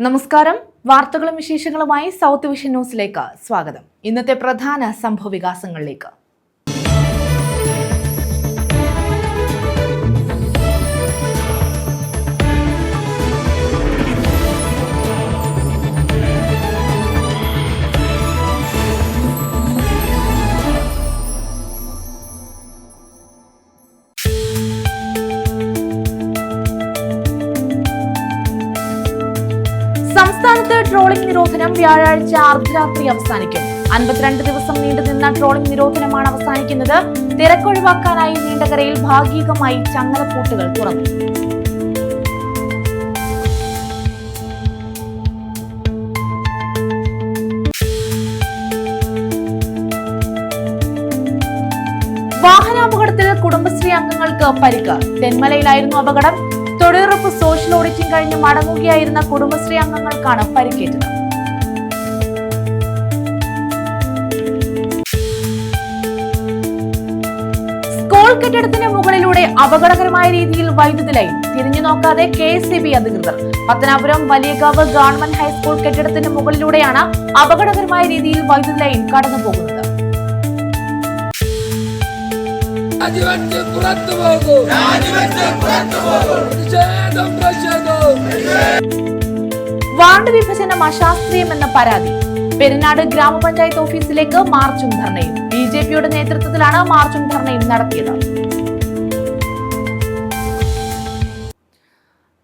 നമസ്കാരം. വാർത്തകളും വിശേഷങ്ങളുമായി സൗത്ത് വിഷൻ ന്യൂസിലേക്ക് സ്വാഗതം. ഇന്നത്തെ പ്രധാന സംഭവവികാസങ്ങളിലേക്ക്. സംസ്ഥാനത്ത് ട്രോളിംഗ് നിരോധനം വ്യാഴാഴ്ച അർദ്ധരാത്രി അവസാനിക്കും. 52 ദിവസം നീണ്ടുനിന്ന ട്രോളിംഗ് നിരോധനമാണ് അവസാനിക്കുന്നത്. തിരക്കൊഴിവാക്കാനായി നീണ്ടകരയിൽ ഭാഗികമായി ചങ്ങലപ്പൂട്ടുകൾ തുറന്നു. വാഹനാപകടത്തിൽ കുടുംബശ്രീ അംഗങ്ങൾക്ക് പരിക്ക്. തെന്മലയിലായിരുന്നു അപകടം. തൊഴിലുറപ്പ് സോഷ്യൽ ഓഡിറ്റിംഗ് കഴിഞ്ഞ് മടങ്ങുകയായിരുന്ന കുടുംബശ്രീ അംഗങ്ങൾക്കാണ് പരിക്കേറ്റത്. സ്കൂൾ കെട്ടിടത്തിന് മുകളിലൂടെ അപകടകരമായ രീതിയിൽ വൈദ്യുതി ലൈൻ. തിരിഞ്ഞു നോക്കാതെ KSEB അധികൃതർ. പത്തനാപുരം വലിയകാവ് ഗവൺമെന്റ് ഹൈസ്കൂൾ കെട്ടിടത്തിന് മുകളിലൂടെയാണ് അപകടകരമായ രീതിയിൽ വൈദ്യുതി ലൈൻ കടന്നുപോകുന്നത്. വാർഡ് വിഭജനം അശാസ്ത്രീയമെന്ന പരാതി. പെരിനാട് ഗ്രാമപഞ്ചായത്ത് ഓഫീസിലേക്ക് മാർച്ചും ധർണയും. BJPയുടെ നേതൃത്വത്തിലാണ് മാർച്ചും ധർണയും നടത്തിയത്.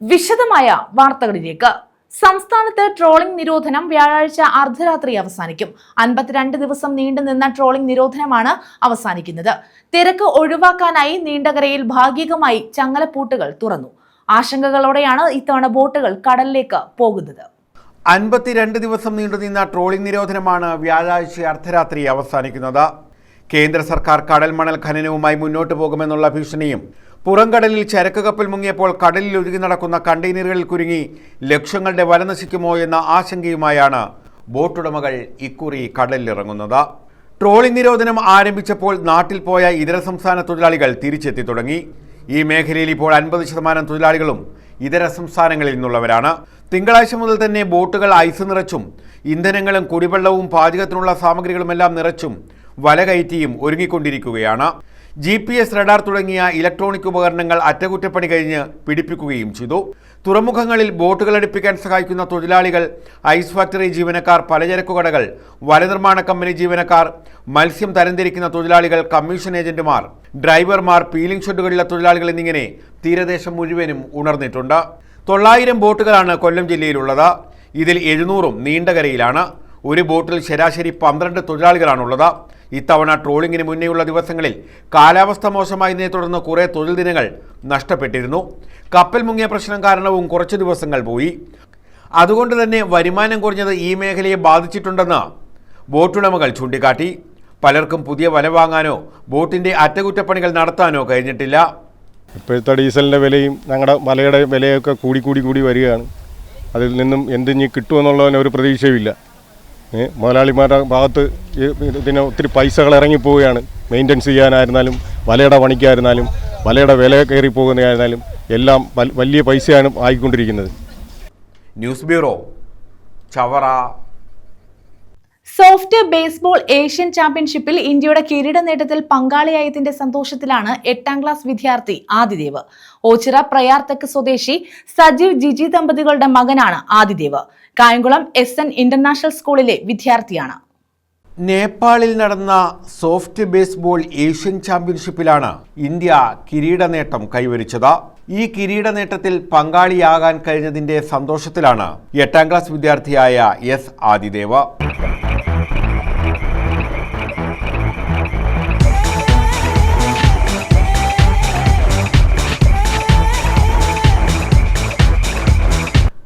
വിശദമായ വാർത്തകളിലേക്ക്. സംസ്ഥാനത്ത് ട്രോളിംഗ് നിരോധനം വ്യാഴാഴ്ച അർദ്ധരാത്രി അവസാനിക്കും. 52 ദിവസം നീണ്ടുനിന്ന ട്രോളിംഗ് നിരോധനമാണ് അവസാനിക്കുന്നത്. തിരക്ക് ഒഴിവാക്കാനായി നീണ്ടകരയിൽ ഭാഗികമായി ചങ്ങലപ്പൂട്ടുകൾ തുറന്നു. ആശങ്കകളോടെയാണ് ഇത്തവണ ബോട്ടുകൾ കടലിലേക്ക് പോകുന്നത്. 52 ദിവസം നീണ്ടുനിന്ന ട്രോളിംഗ് നിരോധനമാണ് വ്യാഴാഴ്ച അർദ്ധരാത്രി അവസാനിക്കുന്നത്. കേന്ദ്ര സർക്കാർ കടൽ മണൽ ഖനനവുമായി മുന്നോട്ടു പോകുമെന്നുള്ള ഭീഷണിയും പുറംകടലിൽ ചരക്ക് കപ്പൽ മുങ്ങിയപ്പോൾ കടലിൽ ഒഴുകി നടക്കുന്ന കണ്ടെയ്നറുകളിൽ കുരുങ്ങി ലക്ഷങ്ങളുടെ വല നശിക്കുമോ എന്ന ആശങ്കയുമായാണ് ബോട്ടുടമകൾ ഇക്കുറി കടലിലിറങ്ങുന്നത്. ട്രോളിംഗ് നിരോധനം ആരംഭിച്ചപ്പോൾ നാട്ടിൽ പോയ ഇതര സംസ്ഥാന തൊഴിലാളികൾ തിരിച്ചെത്തി തുടങ്ങി. ഈ മേഖലയിൽ ഇപ്പോൾ 50% തൊഴിലാളികളും ഇതര സംസ്ഥാനങ്ങളിൽ നിന്നുള്ളവരാണ്. തിങ്കളാഴ്ച മുതൽ തന്നെ ബോട്ടുകൾ ഐസ് നിറച്ചും ഇന്ധനങ്ങളും കുടിവെള്ളവും പാചകത്തിനുള്ള സാമഗ്രികളുമെല്ലാം നിറച്ചും വല കയറ്റിയും ഒരുങ്ങിക്കൊണ്ടിരിക്കുകയാണ്. GPS റഡാർ തുടങ്ങിയ ഇലക്ട്രോണിക് ഉപകരണങ്ങൾ അറ്റകുറ്റപ്പണി കഴിഞ്ഞ് പിടിപ്പിക്കുകയും ചെയ്തു. തുറമുഖങ്ങളിൽ ബോട്ടുകൾ അടുപ്പിക്കാൻ സഹായിക്കുന്ന തൊഴിലാളികൾ, ഐസ് ഫാക്ടറി ജീവനക്കാർ, പലചരക്കു കടകൾ, വനനിർമ്മാണ കമ്പനി ജീവനക്കാർ, മത്സ്യം തരംതിരിക്കുന്ന തൊഴിലാളികൾ, കമ്മീഷൻ ഏജന്റുമാർ, ഡ്രൈവർമാർ, പീലിംഗ് ഷെഡുകളിലെ തൊഴിലാളികൾ എന്നിങ്ങനെ തീരദേശം മുഴുവനും ഉണർന്നിട്ടുണ്ട്. 900 ബോട്ടുകളാണ് കൊല്ലം ജില്ലയിലുള്ളത്. ഇതിൽ 700ഉം നീണ്ടകരയിലാണ്. ഒരു ബോട്ടിൽ ശരാശരി 12 തൊഴിലാളികളാണുള്ളത്. ഇത്തവണ ട്രോളിംഗിന് മുന്നേയുള്ള ദിവസങ്ങളിൽ കാലാവസ്ഥ മോശമായതിനെ തുടർന്ന് കുറേ തൊഴിൽ ദിനങ്ങൾ നഷ്ടപ്പെട്ടിരുന്നു. കപ്പൽ മുങ്ങിയ പ്രശ്നം കാരണവും കുറച്ച് ദിവസങ്ങൾ പോയി. അതുകൊണ്ട് തന്നെ വരുമാനം കുറഞ്ഞത് ഈ മേഖലയെ ബാധിച്ചിട്ടുണ്ടെന്ന് ബോട്ടുടമകൾ ചൂണ്ടിക്കാട്ടി. പലർക്കും പുതിയ വല വാങ്ങാനോ ബോട്ടിൻ്റെ അറ്റകുറ്റപ്പണികൾ നടത്താനോ കഴിഞ്ഞിട്ടില്ല. ഇപ്പോഴത്തെ ഡീസലിൻ്റെ വിലയും ഞങ്ങളുടെ വലയുടെ വിലയൊക്കെ കൂടി വരികയാണ്. അതിൽ നിന്നും എന്തിഞ്ഞ് കിട്ടുമെന്നുള്ളതിന് ഒരു പ്രതീക്ഷയുമില്ല. മുതലാളിമാരുടെ ഭാഗത്ത് ഇതിന് ഒത്തിരി പൈസകൾ ഇറങ്ങിപ്പോവുകയാണ്. മെയിൻ്റനൻസ് ചെയ്യാനായിരുന്നാലും വലയുടെ പണിക്കായിരുന്നാലും വലയുടെ വില കയറി പോകുന്നതായിരുന്നാലും എല്ലാം വലിയ പൈസയാണ് ആയിക്കൊണ്ടിരിക്കുന്നത്. News bureau, Chavara. Soft baseball Asian ചാമ്പ്യൻഷിപ്പിൽ ഇന്ത്യയുടെ കിരീട നേട്ടത്തിൽ പങ്കാളിയായതിന്റെ സന്തോഷത്തിലാണ് 8ാം ക്ലാസ് വിദ്യാർത്ഥി ആദിദേവ്. ഓച്ചിറ പ്രയാർത്തക്ക് സ്വദേശി സജീവ് ജിജി ദമ്പതികളുടെ മകനാണ് ആദിദേവ്. കായംകുളം SN ഇന്റർനാഷണൽ സ്കൂളിലെ വിദ്യാർത്ഥിയാണ്. നേപ്പാളിൽ നടന്ന സോഫ്റ്റ് ബേസ്ബോൾ ഏഷ്യൻ ചാമ്പ്യൻഷിപ്പിലാണ് ഇന്ത്യ കിരീട നേട്ടം കൈവരിച്ചത്. ഈ കിരീട നേട്ടത്തിൽ പങ്കാളിയാകാൻ കഴിഞ്ഞതിന്റെ സന്തോഷത്തിലാണ് 8ാം ക്ലാസ് വിദ്യാർത്ഥിയായ S Adidev.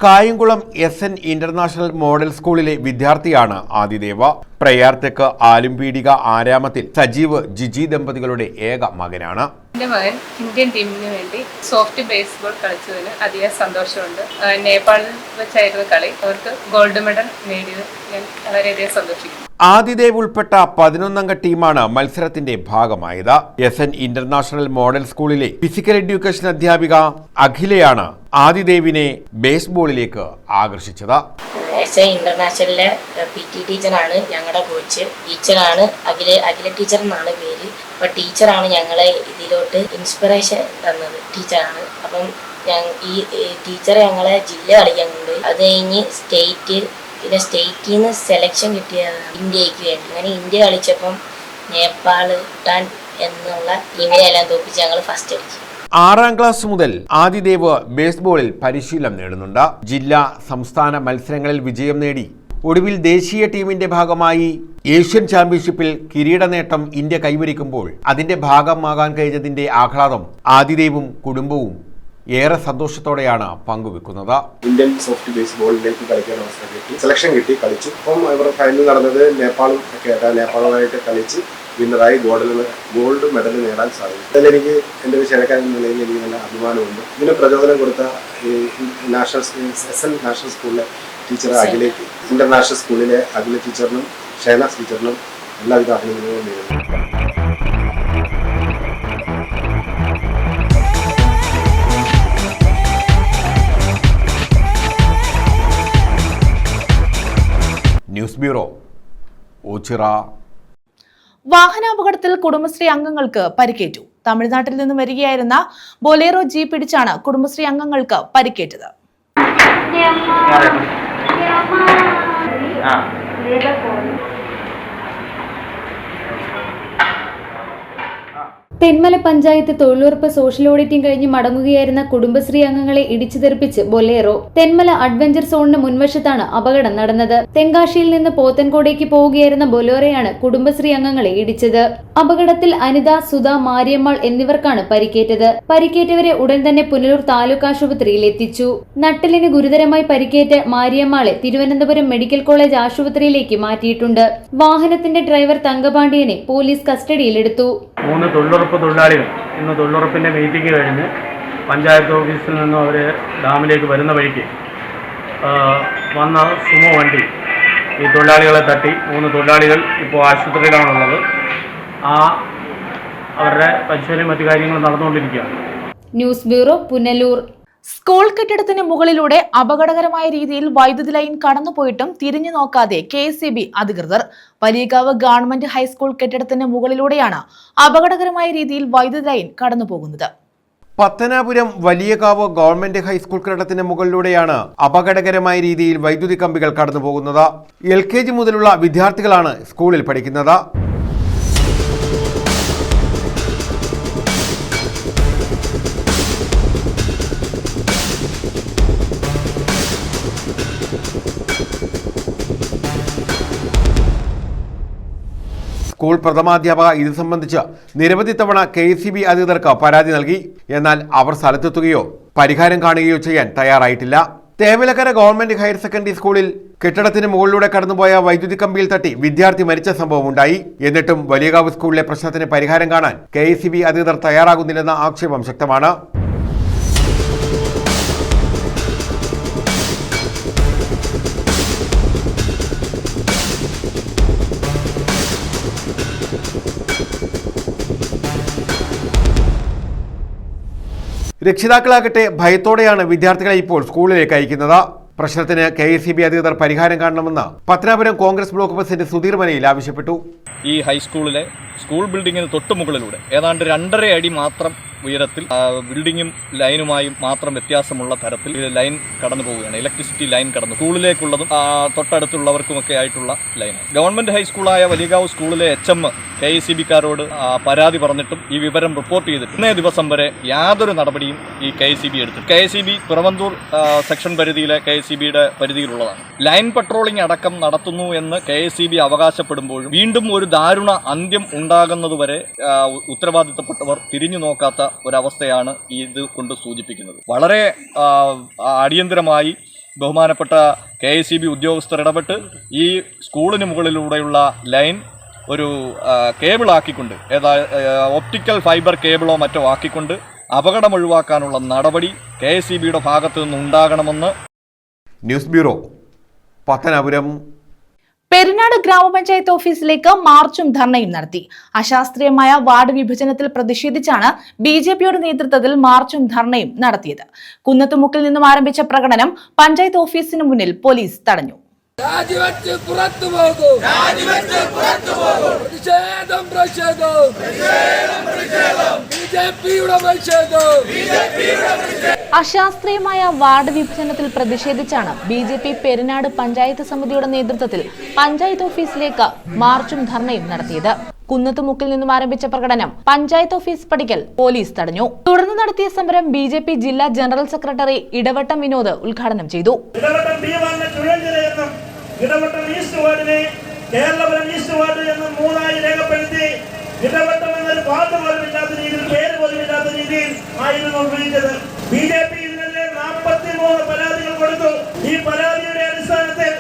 Kayamkulam SN international model സ്കൂളിലെ വിദ്യാർത്ഥിയാണ് ആദിദേവ. പ്രയാർത്തക്ക് ആലുംപീടിക ആരാമത്തിൽ സജീവ് ജിജി ദമ്പതികളുടെ ഏക മകനാണ്. എൻ്റെ മകൻ ഇന്ത്യൻ ടീമിന് വേണ്ടി സോഫ്റ്റ് ബേസ്ബോൾ കളിച്ചതിന് അധികം സന്തോഷമുണ്ട്. നേപ്പാളിൽ വെച്ചായിരുന്നു കളി. അവർക്ക് ഗോൾഡ് മെഡൽ നേടിയത് ഞാൻ വളരെയധികം സന്തോഷിക്കുന്നു. ആദിദേവ് ഉൾപ്പെട്ട 11-അംഗ ടീമാണ് മത്സരത്തിന്റെ ഭാഗമായത്. SN ഇന്റർനാഷണൽ മോഡൽ സ്കൂളിലെ ഫിസിക്കൽ എഡ്യൂക്കേഷൻ അധ്യാപിക അഖിലയാണ് ആദിദേവിനെ ബേസ്ബോളിലേക്ക് ആകർഷിച്ചത്. SN ഇന്റർനാഷണലിലെ PT ടീച്ചറാണ് ഞങ്ങളുടെ കോച്ച്. ടീച്ചറാണ് അഖില ടീച്ചർ എന്നാണ് പേര്. അപ്പോൾ ടീച്ചറാണ് ഞങ്ങളെ ഇതിലോട്ട് ഇൻസ്പിറേഷൻ തന്നത്. ടീച്ചറാണ്. അപ്പം ഈ ടീച്ചർ ഞങ്ങളെ ജില്ല കളിക്കാൻ കൊണ്ട് അത് കഴിഞ്ഞ് സ്റ്റേറ്റ്, പിന്നെ സ്റ്റേറ്റിൽ നിന്ന് സെലക്ഷൻ കിട്ടിയതാണ് ഇന്ത്യക്ക് വേണ്ടി. അങ്ങനെ ഇന്ത്യ കളിച്ചപ്പം നേപ്പാൾ, ഭൂട്ടാൻ എന്നുള്ള ടീമിനെല്ലാം തോപ്പിച്ച് ഞങ്ങൾ ഫസ്റ്റ് അടിച്ചു. 6ാം ക്ലാസ് മുതൽ ആദിദേവ് ബേസ്ബോളിൽ പരിശീലനം നേടുന്നുണ്ട്. ജില്ലാ, സംസ്ഥാന മത്സരങ്ങളിൽ വിജയം നേടി ഒടുവിൽ ദേശീയ ടീമിന്റെ ഭാഗമായി ഏഷ്യൻ ചാമ്പ്യൻഷിപ്പിൽ കിരീട നേട്ടം ഇന്ത്യ കൈവരിക്കുമ്പോൾ അതിന്റെ ഭാഗമാകാൻ കഴിഞ്ഞതിന്റെ ആഹ്ലാദം ആദിദേവും കുടുംബവും ഏറെ സന്തോഷത്തോടെയാണ് പങ്കുവെക്കുന്നത്. ഇന്ത്യൻ സോഫ്റ്റ് ബേസ്ബോളിലേക്ക് കളിക്കാൻ അവസരം കിട്ടി, സെലക്ഷൻ കിട്ടി, കളിച്ചു. അപ്പം ഇവരുടെ ഫൈനൽ നടന്നത് നേപ്പാളും ഒക്കെ ആയിട്ട് നേപ്പാളുമായിട്ട് കളിച്ച് വിന്നറായി ഗോൾഡ് മെഡൽ നേടാൻ സാധിക്കും. അതിലെനിക്ക് എൻ്റെ ഒരു ക്ഷേത്രക്കാരൻ എന്ന നിലയിൽ എനിക്ക് നല്ല അഭിമാനമുണ്ട്. ഇതിന് പ്രചോദനം കൊടുത്ത ഈ SN നാഷണൽ സ്കൂളിലെ ടീച്ചർ അഖിലേക്ക്, ഇന്റർനാഷണൽ സ്കൂളിലെ അഖില ടീച്ചറിനും ഷൈനാസ് ടീച്ചറിനും എല്ലാവിധ അഭിനന്ദനങ്ങളും നേരുന്നു. News bureau, Ochira. വാഹനാപകടത്തിൽ കുടുംബശ്രീ അംഗങ്ങൾക്ക് പരിക്കേറ്റു. തമിഴ്നാട്ടിൽ നിന്നും വരികയായിരുന്ന ബൊലേറോ ജീപ്പ് ഇടിച്ചാണ് കുടുംബശ്രീ അംഗങ്ങൾക്ക് പരിക്കേറ്റത്. തെന്മല പഞ്ചായത്ത് തൊഴിലുറപ്പ് സോഷ്യൽ ഓഡിറ്റിംഗ് കഴിഞ്ഞ് മടങ്ങുകയായിരുന്ന കുടുംബശ്രീ അംഗങ്ങളെ ഇടിച്ചു തെറിപ്പിച്ച് ബൊലേറോ. തെന്മല അഡ്വഞ്ചർ സോണിന് മുൻവശത്താണ് അപകടം നടന്നത്. തെങ്കാശിയിൽ നിന്ന് പോത്തൻകോടേക്ക് പോവുകയായിരുന്ന ബൊലേറോയാണ് കുടുംബശ്രീ അംഗങ്ങളെ ഇടിച്ചത്. അപകടത്തിൽ അനിത, സുധ, മാരിയമ്മാൾ എന്നിവർക്കാണ് പരിക്കേറ്റത്. പരിക്കേറ്റവരെ ഉടൻ തന്നെ പുനലൂർ താലൂക്ക് ആശുപത്രിയിൽ എത്തിച്ചു. നട്ടലിന് ഗുരുതരമായി പരിക്കേറ്റ മാരിയമ്മാളെ തിരുവനന്തപുരം മെഡിക്കൽ കോളേജ് ആശുപത്രിയിലേക്ക് മാറ്റിയിട്ടുണ്ട്. വാഹനത്തിന്റെ ഡ്രൈവർ തങ്കപാണ്ഡ്യനെ പോലീസ് കസ്റ്റഡിയിലെടുത്തു. 3 തൊഴിലുറപ്പ് തൊഴിലാളികൾ ഇന്ന് തൊഴിലുറപ്പിൻ്റെ മീറ്റിംഗ് കഴിഞ്ഞ് പഞ്ചായത്ത് ഓഫീസിൽ നിന്നും അവർ ഡാമിലേക്ക് വരുന്ന വഴിക്ക് വന്ന സുമോ വണ്ടി ഈ തൊഴിലാളികളെ തട്ടി. 3 തൊഴിലാളികൾ ഇപ്പോൾ ആശുപത്രിയിലാണുള്ളത്. അവരുടെ പരിശോധനയും മറ്റു കാര്യങ്ങളും നടന്നുകൊണ്ടിരിക്കുകയാണ്. News bureau, Punalur. സ്കൂൾ കെട്ടിടത്തിന് മുകളിലൂടെ അപകടകരമായ രീതിയിൽ വൈദ്യുതി ലൈൻ കടന്നുപോയിട്ടും തിരിഞ്ഞു നോക്കാതെ KSEB അധികൃതർ. വലിയകാവ് ഗവൺമെന്റ് ഹൈസ്കൂൾ കെട്ടിടത്തിന് മുകളിലൂടെയാണ് അപകടകരമായ രീതിയിൽ വൈദ്യുതി ലൈൻ കടന്നുപോകുന്നത്. പത്തനാപുരം വലിയകാവ് ഗവൺമെന്റ് ഹൈസ്കൂൾ കെട്ടിടത്തിന് മുകളിലൂടെയാണ് അപകടകരമായ രീതിയിൽ വൈദ്യുതി കമ്പികൾ കടന്നുപോകുന്നത്. LKG മുതലുള്ള വിദ്യാർത്ഥികളാണ് സ്കൂളിൽ പഠിക്കുന്നത്. സ്കൂൾ പ്രഥമാധ്യാപക ഇത് സംബന്ധിച്ച് നിരവധി തവണ KSEB അധികൃതർക്ക് പരാതി നൽകി. എന്നാൽ അവർ സ്ഥലത്തെത്തുകയോ പരിഹാരം കാണുകയോ ചെയ്യാൻ തയ്യാറായിട്ടില്ല. തേവലക്കര ഗവൺമെന്റ് ഹയർ സെക്കൻഡറി സ്കൂളിൽ കെട്ടിടത്തിന് മുകളിലൂടെ കടന്നുപോയ വൈദ്യുതി കമ്പിയിൽ തട്ടി വിദ്യാർത്ഥി മരിച്ച സംഭവമുണ്ടായി. എന്നിട്ടും വലിയകാവ് സ്കൂളിലെ പ്രശ്നത്തിന് പരിഹാരം കാണാൻ KSEB അധികൃതർ തയ്യാറാകുന്നില്ലെന്ന ആക്ഷേപം ശക്തമാണ്. രക്ഷിതാക്കളാകട്ടെ ഭയത്തോടെയാണ് വിദ്യാർത്ഥികളെ ഇപ്പോൾ സ്കൂളിലേക്ക് അയക്കുന്നത്. പ്രശ്നത്തിന് KSEB അധികൃതർ പരിഹാരം കാണണമെന്ന് പത്തനാപുരം കോൺഗ്രസ് ബ്ലോക്ക് പ്രസിഡന്റ് സുധീർ മനയിൽ ആവശ്യപ്പെട്ടു. ഈ ഹൈസ്കൂളിലെ സ്കൂൾ ബിൽഡിങ്ങിന് തൊട്ട് മുകളിലൂടെ ഏതാണ്ട് 2.5 അടി മാത്രം ഉയരത്തിൽ ബിൽഡിങ്ങും ലൈനുമായും മാത്രം വ്യത്യാസമുള്ള തരത്തിൽ ലൈൻ കടന്നു പോവുകയാണ്. ഇലക്ട്രിസിറ്റി ലൈൻ കടന്നു സ്കൂളിലേക്കുള്ളതും തൊട്ടടുത്തുള്ളവർക്കുമൊക്കെ ആയിട്ടുള്ള ലൈൻ. ഗവൺമെന്റ് ഹൈസ്കൂളായ വലിയകാവ് സ്കൂളിലെ HM KSEB-കാരോട് പരാതി പറഞ്ഞിട്ടും ഈ വിവരം റിപ്പോർട്ട് ചെയ്തിട്ട് ഇന്നേ ദിവസം വരെ യാതൊരു നടപടിയും ഈ KSEB എടുത്തു. KSEB പുറവന്തൂർ സെക്ഷൻ പരിധിയിലെ KSEB-യുടെ പരിധിയിലുള്ളതാണ്. ലൈൻ പട്രോളിംഗ് അടക്കം നടത്തുന്നു എന്ന് KSEB അവകാശപ്പെടുമ്പോഴും വീണ്ടും ഒരു ദാരുണ അന്ത്യം ഉണ്ടാകുന്നതുവരെ ഉത്തരവാദിത്തപ്പെട്ടവർ തിരിഞ്ഞു നോക്കാത്ത ഒരവസ്ഥയാണ് ഇത് കൊണ്ട് സൂചിപ്പിക്കുന്നത്. വളരെ അടിയന്തരമായി ബഹുമാനപ്പെട്ട KSEB ഉദ്യോഗസ്ഥർ ഇടപെട്ട് ഈ സ്കൂളിന് മുകളിലൂടെയുള്ള ലൈൻ ഒരു കേബിളാക്കിക്കൊണ്ട് ഒപ്റ്റിക്കൽ ഫൈബർ കേബിളോ മറ്റോ ആക്കിക്കൊണ്ട് അപകടം ഒഴിവാക്കാനുള്ള നടപടി KSEB-യുടെ ഭാഗത്തു നിന്നുണ്ടാകണമെന്ന് ന്യൂസ് ബ്യൂറോ, പത്തനാപുരം. പെരിനാട് ഗ്രാമപഞ്ചായത്ത് ഓഫീസിലേക്ക് മാർച്ചും ധർണയും നടത്തി. അശാസ്ത്രീയമായ വാർഡ് വിഭജനത്തിൽ പ്രതിഷേധിച്ചാണ് BJPയുടെ നേതൃത്വത്തിൽ മാർച്ചും ധർണയും നടത്തിയത്. കുന്നത്തുമുക്കിൽ നിന്നും ആരംഭിച്ച പ്രകടനം പഞ്ചായത്ത് ഓഫീസിന് മുന്നിൽ പോലീസ് തടഞ്ഞു. അശാസ്ത്രീയമായ വാർഡ് വിഭജനത്തിൽ പ്രതിഷേധിച്ചാണ് BJP പെരിനാട് പഞ്ചായത്ത് സമിതിയുടെ നേതൃത്വത്തിൽ പഞ്ചായത്ത് ഓഫീസിലേക്ക് മാർച്ചും ധർണയും നടത്തിയത്. കുന്നത്തുമുക്കിൽ നിന്നും ആരംഭിച്ച പ്രകടനം പഞ്ചായത്ത് ഓഫീസ് പടിക്കൽ പോലീസ് തടഞ്ഞു. തുടർന്ന് നടത്തിയ സമരം BJP ജില്ലാ ജനറൽ സെക്രട്ടറി ഇടവട്ടം വിനോദ് ഉദ്ഘാടനം ചെയ്തു. ഇടവട്ടം ഈസ്റ്റ് വാർഡിനെ കേരളപുരം ഈസ്റ്റ് വാർഡ് എന്ന് മൂന്നായി രേഖപ്പെടുത്തി ഇടവട്ടം എന്നൊരു വാർഡ് പോലും ഇല്ലാത്ത രീതിയിൽ, പേര് പോലും ഇല്ലാത്ത രീതിയിൽ ആയിരുന്നു ഉപയോഗിച്ചത്. BJP ഇതിനെതിരെ 43 പരാതികൾ കൊടുത്തു. ഈ പരാതിയുടെ അടിസ്ഥാനത്തിൽ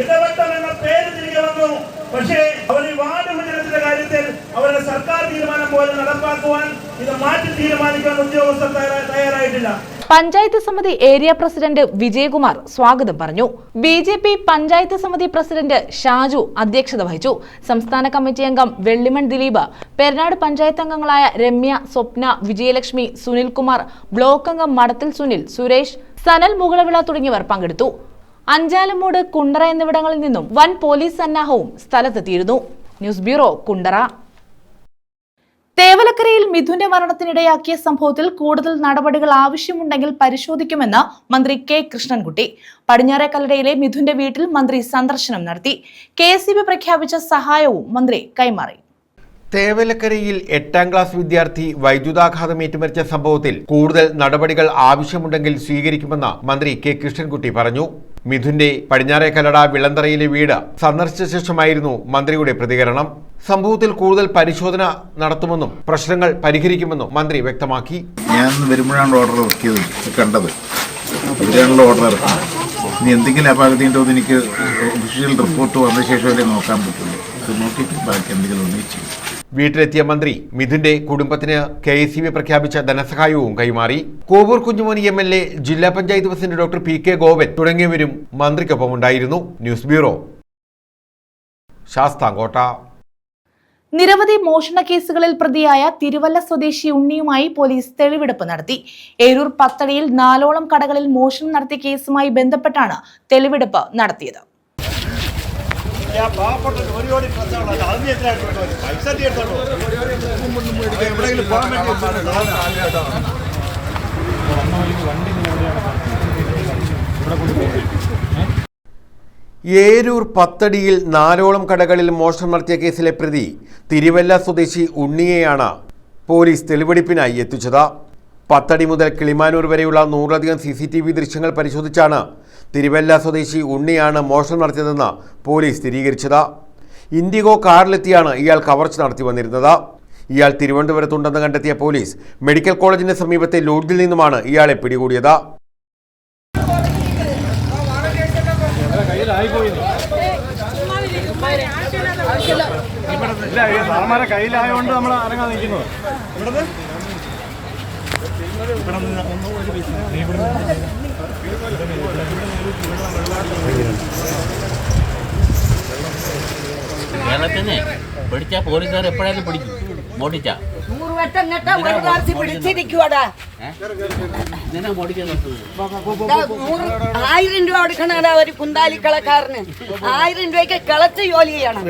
ഇടവട്ടം എന്ന പേര് തിരികെ വന്നു. പക്ഷേ അവർ ഈ വാർഡ് വിഭജനത്തിന്റെ കാര്യത്തിൽ അവരുടെ സർക്കാർ തീരുമാനം പോലെ നടപ്പാക്കുവാൻ, ഇത് മാറ്റി തീരുമാനിക്കാൻ ഉദ്യോഗസ്ഥർ തയ്യാറായിട്ടില്ല. പഞ്ചായത്ത് സമിതി ഏരിയ പ്രസിഡന്റ് വിജയകുമാർ സ്വാഗതം പറഞ്ഞു. BJP പഞ്ചായത്ത് സമിതി പ്രസിഡന്റ് ഷാജു അധ്യക്ഷത വഹിച്ചു. സംസ്ഥാന കമ്മിറ്റി അംഗം വെള്ളിമൺ ദിലീപ്, പെരിനാട് പഞ്ചായത്ത് അംഗങ്ങളായ രമ്യ, സ്വപ്ന, വിജയലക്ഷ്മി, സുനിൽകുമാർ, ബ്ലോക്ക് അംഗം മടത്തിൽ സുനിൽ, സുരേഷ്, സനൽ മുകളവിള തുടങ്ങിയവർ പങ്കെടുത്തു. അഞ്ചാലമൂട്, കുണ്ടറ എന്നിവിടങ്ങളിൽ നിന്നും വൻ പോലീസ് സന്നാഹവും സ്ഥലത്തെത്തിയിരുന്നു. News bureau, Kundara. തേവലക്കരയിൽ മിഥുന്റെ മരണത്തിനിടയാക്കിയ സംഭവത്തിൽ കൂടുതൽ നടപടികൾ ആവശ്യമുണ്ടെങ്കിൽ പരിശോധിക്കുമെന്ന് മന്ത്രി K. കൃഷ്ണൻകുട്ടി. പടിഞ്ഞാറേക്കല്ലടയിലെ മിഥുന്റെ വീട്ടിൽ മന്ത്രി സന്ദർശനം നടത്തി. KSEB പ്രഖ്യാപിച്ച സഹായവും മന്ത്രി കൈമാറി. തേവലക്കരയിൽ 8ാം ക്ലാസ് വിദ്യാർത്ഥി വൈദ്യുതാഘാതമേറ്റ് മരിച്ച സംഭവത്തിൽ കൂടുതൽ നടപടികൾ ആവശ്യമുണ്ടെങ്കിൽ സ്വീകരിക്കുമെന്ന് മന്ത്രി K. കൃഷ്ണൻകുട്ടി പറഞ്ഞു. മിഥുന്റെ പടിഞ്ഞാറേക്കല്ലട വിളന്തറയിലെ വീട് സന്ദർശിച്ച ശേഷമായിരുന്നു മന്ത്രിയുടെ പ്രതികരണം. സംഭവത്തിൽ കൂടുതൽ പരിശോധന നടത്തുമെന്നും പ്രശ്നങ്ങൾ പരിഹരിക്കുമെന്നും മന്ത്രി വ്യക്തമാക്കി. ഞാൻ വരുമ്പോഴാണ് ഓർഡർ ഇറക്കിയത്, കണ്ടത് അതിനാണല്ലോ ഓർഡർ ഇറക്കി. ഇനി എന്തെങ്കിലും അപാകത ഉണ്ടോ എന്ന് എനിക്ക് ഒഫീഷ്യൽ റിപ്പോർട്ട് വന്ന ശേഷമല്ലേ നോക്കാൻ പറ്റുള്ളൂ. അത് നോക്കിയിട്ട് ബാക്കി എന്തെങ്കിലും ഉന്നയിച്ചു. വീട്ടിലെത്തിയ മന്ത്രി മിഥുന്റെ കുടുംബത്തിന് KSEB പ്രഖ്യാപിച്ച ധനസഹായവും കൈമാറി. കോവൂർ കുഞ്ഞുമോൻ MLA, ജില്ലാ panchayat president doctor PK Goan തുടങ്ങിയവരും മന്ത്രിക്കൊപ്പമുണ്ടായിരുന്നു. News bureau, Sasthamkotta. നിരവധി മോഷണ കേസുകളിൽ പ്രതിയായ തിരുവല്ല സ്വദേശി ഉണ്ണിയുമായി പോലീസ് തെളിവെടുപ്പ് നടത്തി. ഏരൂർ പത്തടിയിൽ 4ഓളം കടകളിൽ മോഷണം നടത്തിയ കേസുമായി ബന്ധപ്പെട്ടാണ് തെളിവെടുപ്പ് നടത്തിയത്. ഏരൂർ പത്തടിയിൽ 4ഓളം കടകളിൽ മോഷണം നടത്തിയ കേസിലെ പ്രതി തിരുവല്ല സ്വദേശി ഉണ്ണിയെയാണ് പോലീസ് തെളിവെടുപ്പിനായി എത്തിച്ചത്. പത്തടി മുതൽ കിളിമാനൂർ വരെയുള്ള 100ലധികം CCTV ദൃശ്യങ്ങൾ പരിശോധിച്ചാണ് തിരുവല്ല സ്വദേശി ഉണ്ണിയാണ് മോഷണം നടത്തിയതെന്ന് പോലീസ് സ്ഥിരീകരിച്ചത്. ഇൻഡിഗോ കാറിലെത്തിയാണ് ഇയാൾ കവർച്ച നടത്തി വന്നിരുന്നത്. ഇയാൾ തിരുവനന്തപുരത്തുണ്ടെന്ന് കണ്ടെത്തിയ പോലീസ് മെഡിക്കൽ കോളേജിന് സമീപത്തെ ലോഡ്ജിൽ നിന്നുമാണ് ഇയാളെ പിടികൂടിയത്. കയ്യിലായോണ്ട് നമ്മൾ ഇറങ്ങാൻ നിൽക്കുന്നത്. കേരളത്തിനെ പിടിച്ച പോലീസുകാർ എപ്പോഴായാലും പിടിക്കും. മോട്ടിച്ചാ 100 വട്ടം പിടിച്ചിരിക്കുവാടാ. 1000 രൂപ കൊടുക്കണടാ ഒരു കുന്താലി കളക്കാരന്. 1000 രൂപയ്ക്ക് കളച്ച് ജോലി ചെയ്യണം.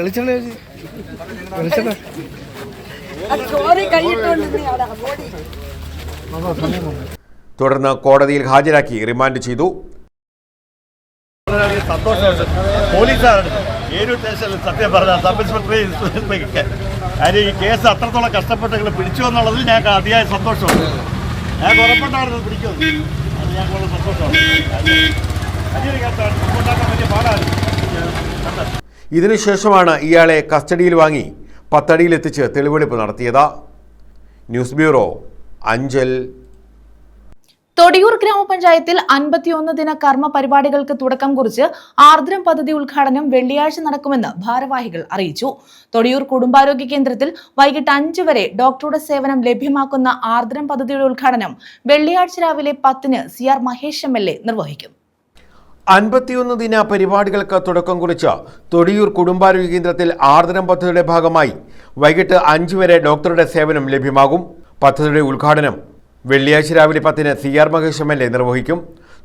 ചോറി കൈയിട്ടുകൊണ്ട് തുടർന്ന് കോടതിയിൽ ഹാജരാക്കി റിമാൻഡ് ചെയ്തു. സന്തോഷമുണ്ട് പോലീസുകാരുടെ ഏരൂർ സ്റ്റേഷനിൽ സത്യം പറഞ്ഞ സബ് ഇൻസ്പെക്ടർ കാര്യം ഈ കേസ് അത്രത്തോളം കഷ്ടപ്പെട്ട് നിങ്ങൾ പിടിച്ചു എന്നുള്ളതിൽ ഞങ്ങൾക്ക് അതിയായ സന്തോഷമുണ്ട്. ഞങ്ങൾക്ക് ഉറപ്പുണ്ടായിരുന്നത് പിടിക്കുമെന്ന്. അത് ഞങ്ങൾക്ക് വളരെ സന്തോഷമാണ്. വലിയൊരു കേസാണ്, റിപ്പോർട്ടാക്കാൻ വലിയ പാടായിരുന്നു. ഇതിനുശേഷമാണ് ഇയാളെ കസ്റ്റഡിയിൽ വാങ്ങി പത്തടിയിലെത്തിച്ച് തെളിവെടുപ്പ് നടത്തിയത്. News bureau, Anchal. തൊടിയൂർ ഗ്രാമപഞ്ചായത്തിൽ 51 ദിന കർമ്മ പരിപാടികൾക്ക് തുടക്കം കുറിച്ച് ആർദ്രം പദ്ധതി ഉദ്ഘാടനം വെള്ളിയാഴ്ച നടക്കുമെന്ന് ഭാരവാഹികൾ അറിയിച്ചു. തൊടിയൂർ കുടുംബാരോഗ്യ കേന്ദ്രത്തിൽ വൈകിട്ട് 5 വരെ ഡോക്ടറുടെ സേവനം ലഭ്യമാക്കുന്ന ആർദ്രം പദ്ധതിയുടെ ഉദ്ഘാടനം വെള്ളിയാഴ്ച രാവിലെ 10-ന് CR മഹേഷ് MLA നിർവഹിക്കും. 51 ദിന പരിപാടികൾക്ക് തുടക്കം കുറിച്ച് തൊടിയൂർ കുടുംബാരോഗ്യ കേന്ദ്രത്തിൽ ആർദ്രം പദ്ധതിയുടെ ഭാഗമായി വൈകിട്ട് 5 വരെ ഡോക്ടറുടെ സേവനം ലഭ്യമാകും. പദ്ധതിയുടെ ഉദ്ഘാടനം വെള്ളിയാഴ്ച രാവിലെ 10-ന് CR മഹേഷ് MLA നിർവഹിക്കും.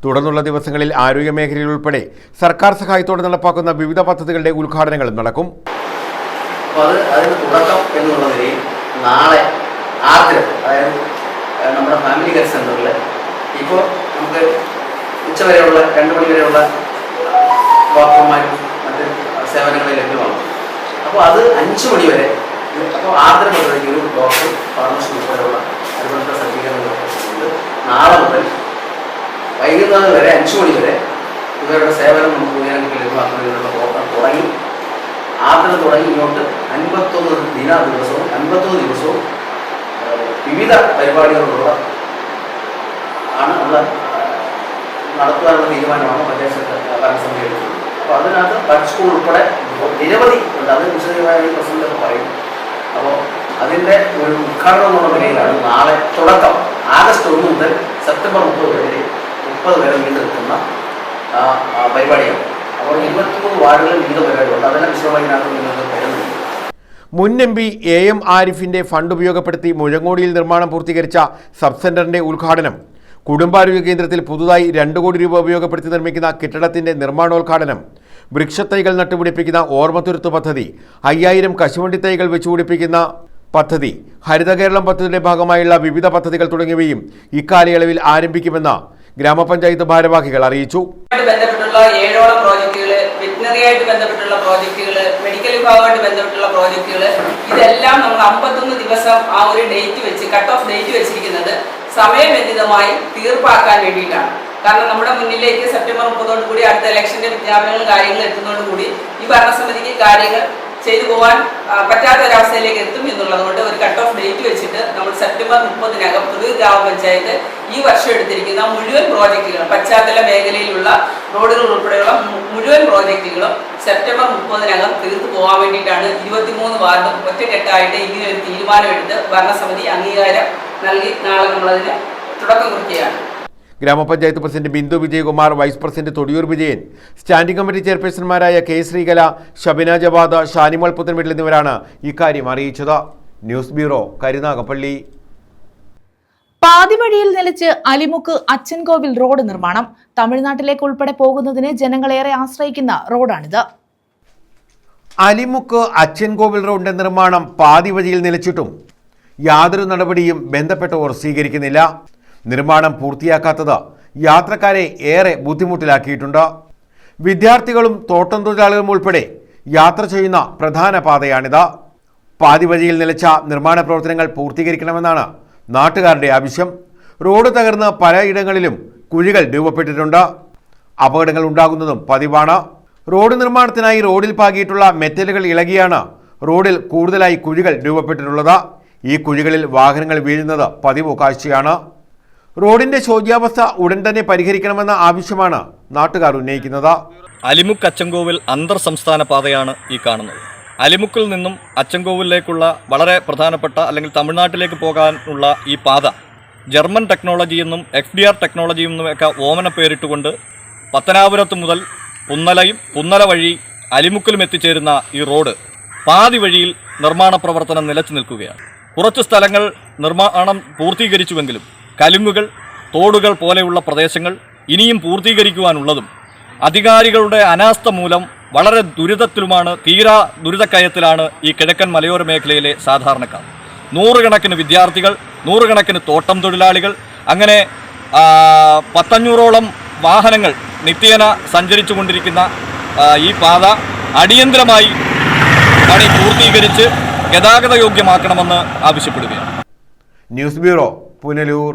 തുടർന്നുള്ള ദിവസങ്ങളിൽ ആരോഗ്യ മേഖലയിൽ ഉൾപ്പെടെ സർക്കാർ സഹായത്തോടെ നടപ്പാക്കുന്ന വിവിധ പദ്ധതികളുടെ ഉദ്ഘാടനങ്ങളും നടക്കും. അതിന് തുടക്കം എന്നുള്ള നിലയിൽ നാളെ ആർദ്രം, അതായത് നമ്മുടെ ഫാമിലി കെയർ സെൻ്ററിൽ ഇപ്പോൾ നമുക്ക് ഉച്ചവരെയുള്ള 2 മണി വരെയുള്ള ഡോക്ടർമാരും മറ്റ് സേവനങ്ങൾ ലഭ്യമാണ്. അപ്പോൾ അത് 5 മണി വരെ, അപ്പോൾ ആർദ്രം പദ്ധതിക്ക് ഒരു ഡോക്ടർ ഫാർമസി ഉൾപ്പെടെയുള്ള അനുബന്ധ സജ്ജീകരണങ്ങളുണ്ട്. നാളെ മുതൽ വൈകുന്നേരം വരെ 5 മണി വരെ ഇവരുടെ സേവനം നമുക്ക് ഉയരങ്ങൾക്ക് ലഭ്യമാക്കുന്നതിനുള്ള പ്രവർത്തനം തുടങ്ങി. ആർദ്രം തുടങ്ങി ഇങ്ങോട്ട് 51 ദിവസവും വിവിധ പരിപാടികളുള്ള ആണ് നമ്മൾ നടത്തുവാനുള്ള തീരുമാനമാണ് പഞ്ചായത്ത് ഭരണസമിതി എടുക്കുന്നത്. അപ്പോൾ അതിനകത്ത് ടച്ച് സ്കൂൾ ഉൾപ്പെടെ നിരവധി ഉണ്ട്. അത് വിശദമായി പ്രസിഡന്റൊക്കെ പറയും. അപ്പോൾ അതിൻ്റെ ഒരു ഉദ്ഘാടനം എന്നുള്ള നിലയിലാണ് നാളെ തുടക്കം. ആഗസ്റ്റ് 1 മുതൽ സെപ്റ്റംബർ 30 വരെ നീണ്ടു നിൽക്കുന്ന പരിപാടിയാണ്. അപ്പോൾ 23 വാർഡുകളിൽ വിവിധ പരിപാടികളുണ്ട്. അതെല്ലാം വിശദമായി നിങ്ങൾക്ക് തരുന്നുണ്ട്. മുൻ MP AM ആരിഫിന്റെ ഫണ്ട് ഉപയോഗപ്പെടുത്തി മുഴങ്ങോടിയിൽ നിർമ്മാണം പൂർത്തീകരിച്ച സബ് സെന്ററിന്റെ ഉദ്ഘാടനം, കുടുംബാരോഗ്യ കേന്ദ്രത്തിൽ പുതുതായി 2 കോടി രൂപ ഉപയോഗപ്പെടുത്തി നിർമ്മിക്കുന്ന കെട്ടിടത്തിന്റെ നിർമ്മാണോദ്ഘാടനം, വൃക്ഷത്തൈകൾ നട്ടുപിടിപ്പിക്കുന്ന ഓർമ്മത്തുരുത്ത് പദ്ധതി, 5000 കശുവണ്ടി തൈകൾ വെച്ചുപിടിപ്പിക്കുന്ന പദ്ധതി, ഹരിത കേരളം പദ്ധതിയുടെ ഭാഗമായുള്ള വിവിധ പദ്ധതികൾ തുടങ്ങിയവയും ഇക്കാലയളവിൽ ആരംഭിക്കുമെന്ന് ഗ്രാമപഞ്ചായത്ത് ഭാരവാഹികൾ അറിയിച്ചു. ബന്ധപ്പെട്ടുള്ള 7ഓളം പ്രോജക്റ്റുകൾ, വെറ്റിനറിയായിട്ട് ബന്ധപ്പെട്ടുള്ള പ്രോജക്റ്റുകൾ, മെഡിക്കൽ വിഭാഗമായിട്ട് ബന്ധപ്പെട്ടുള്ള പ്രോജക്റ്റുകൾ, ഇതെല്ലാം നമ്മൾ 51 ദിവസം ആ ഒരു ഡേറ്റ് വെച്ച് കട്ട് ഓഫ് ഡേറ്റ് വെച്ചിരിക്കുന്നത് സമയബന്ധിതമായി തീർപ്പാക്കാൻ വേണ്ടിയിട്ടാണ്. കാരണം നമ്മുടെ മുന്നിലേക്ക് സെപ്റ്റംബർ 30 കൂടി അടുത്ത ഇലക്ഷന്റെ വിജ്ഞാപനങ്ങളും കാര്യങ്ങളും എത്തുന്നതോടുകൂടി ഈ ഭരണസമിതിക്ക് കാര്യങ്ങൾ ചെയ്തു പോകാൻ പറ്റാത്ത ഒരവസ്ഥയിലേക്ക് എത്തും എന്നുള്ളതുകൊണ്ട് ഒരു കട്ട് ഓഫ് ഡേറ്റ് വെച്ചിട്ട് നമ്മൾ സെപ്റ്റംബർ 30-നകം തൊടിയൂർ ഗ്രാമപഞ്ചായത്ത് ഈ വർഷം എടുത്തിരിക്കുന്ന മുഴുവൻ പ്രോജക്റ്റുകളും, പശ്ചാത്തല മേഖലയിലുള്ള റോഡുകൾ ഉൾപ്പെടെയുള്ള മുഴുവൻ പ്രോജക്റ്റുകളും സെപ്റ്റംബർ 30-നകം തീർത്തു പോകാൻ വേണ്ടിയിട്ടാണ് 23 വാർഡും ഒറ്റക്കെട്ടായിട്ട് ഇങ്ങനെ ഒരു തീരുമാനമെടുത്ത് ഭരണസമിതി അംഗീകാരം നൽകി നാളെ നമ്മളതിന് തുടക്കം കുറിക്കുകയാണ്. ഗ്രാമപഞ്ചായത്ത് president Bindu Vijayakumar, vice president Thodiyoor Vijayan, standing committee ചെയർപേഴ്സൺമാരായ K ശ്രീകല, ഷബിന ജവാദ്, ഷാനിമോൾ പുത്തൻവീട്ടിൽ എന്നിവരാണ് ഇക്കാര്യം അറിയിച്ചത്. News bureau, Karunagappally. പാതിവഴിയിൽ നിലച്ച് അലിമുക്ക് അച്ചൻകോവിൽ റോഡ് നിർമ്മാണം. തമിഴ്നാട്ടിലേക്ക് ഉൾപ്പെടെ പോകുന്നതിന് ജനങ്ങളേറെ ആശ്രയിക്കുന്ന റോഡാണിത്. അലിമുക്ക് അച്ചൻകോവിൽ റോഡിന്റെ നിർമ്മാണം പാതിവഴിയിൽ നിലച്ചിട്ടും യാതൊരു നടപടിയും ബന്ധപ്പെട്ടവർ സ്വീകരിക്കുന്നില്ല. നിർമ്മാണം പൂർത്തിയാക്കാത്തത് യാത്രക്കാരെ ഏറെ ബുദ്ധിമുട്ടിലാക്കിയിട്ടുണ്ട്. വിദ്യാർത്ഥികളും തോട്ടം തൊഴിലാളികളും ഉൾപ്പെടെ യാത്ര ചെയ്യുന്ന പ്രധാന പാതയാണിത്. പാതിവഴിയിൽ നിലച്ച നിർമ്മാണ പ്രവർത്തനങ്ങൾ പൂർത്തീകരിക്കണമെന്നാണ് നാട്ടുകാരുടെ ആവശ്യം. റോഡ് തകർന്ന് പലയിടങ്ങളിലും കുഴികൾ രൂപപ്പെട്ടിട്ടുണ്ട്. അപകടങ്ങൾ ഉണ്ടാകുന്നതും പതിവാണ്. റോഡ് നിർമ്മാണത്തിനായി റോഡിൽ പാകിയിട്ടുള്ള മെറ്റലുകൾ ഇളകിയാണ് റോഡിൽ കൂടുതലായി കുഴികൾ രൂപപ്പെട്ടിട്ടുള്ളത്. ഈ കുഴികളിൽ വാഹനങ്ങൾ വീഴുന്നത് പതിവ് കാഴ്ചയാണ്. റോഡിന്റെ ശോച്യാവസ്ഥ ഉടൻ തന്നെ പരിഹരിക്കണമെന്ന ആവശ്യമാണ് നാട്ടുകാർ ഉന്നയിക്കുന്നത്. അലിമുക്ക് അച്ചൻകോവിൽ അന്തർ സംസ്ഥാന പാതയാണ് ഈ കാണുന്നത്. അലിമുക്കിൽ നിന്നും അച്ചൻകോവിലേക്കുള്ള വളരെ പ്രധാനപ്പെട്ട അല്ലെങ്കിൽ തമിഴ്നാട്ടിലേക്ക് പോകാനുള്ള ഈ പാത ജർമ്മൻ ടെക്നോളജി എന്നും FDR ടെക്നോളജി എന്നുമൊക്കെ ഓമന പേരിട്ടുകൊണ്ട് പത്തനാപുരത്ത് മുതൽ പുന്നലയും പുന്നല വഴി അലിമുക്കിലും എത്തിച്ചേരുന്ന ഈ റോഡ് പാതി വഴിയിൽ നിർമ്മാണ പ്രവർത്തനം നിലച്ചു നിൽക്കുകയാണ്. കുറച്ച് സ്ഥലങ്ങൾ നിർമ്മാണം പൂർത്തീകരിച്ചുവെങ്കിലും കലുങ്ങുകൾ, തോടുകൾ പോലെയുള്ള പ്രദേശങ്ങൾ ഇനിയും പൂർത്തീകരിക്കുവാനുള്ളതും അധികാരികളുടെ അനാസ്ഥ മൂലം വളരെ ദുരിതത്തിലുമാണ്, തീരാ ദുരിതക്കയത്തിലാണ് ഈ കിഴക്കൻ മലയോര മേഖലയിലെ സാധാരണക്കാർ. 100 കണക്കിന് വിദ്യാർത്ഥികൾ, 100 കണക്കിന് തോട്ടം തൊഴിലാളികൾ, അങ്ങനെ 500-ഓളം വാഹനങ്ങൾ നിത്യേന സഞ്ചരിച്ചു കൊണ്ടിരിക്കുന്ന ഈ പാത അടിയന്തരമായി പണി പൂർത്തീകരിച്ച് ഗതാഗത യോഗ്യമാക്കണമെന്ന് ആവശ്യപ്പെടുകയാണ്. News bureau, Punalur.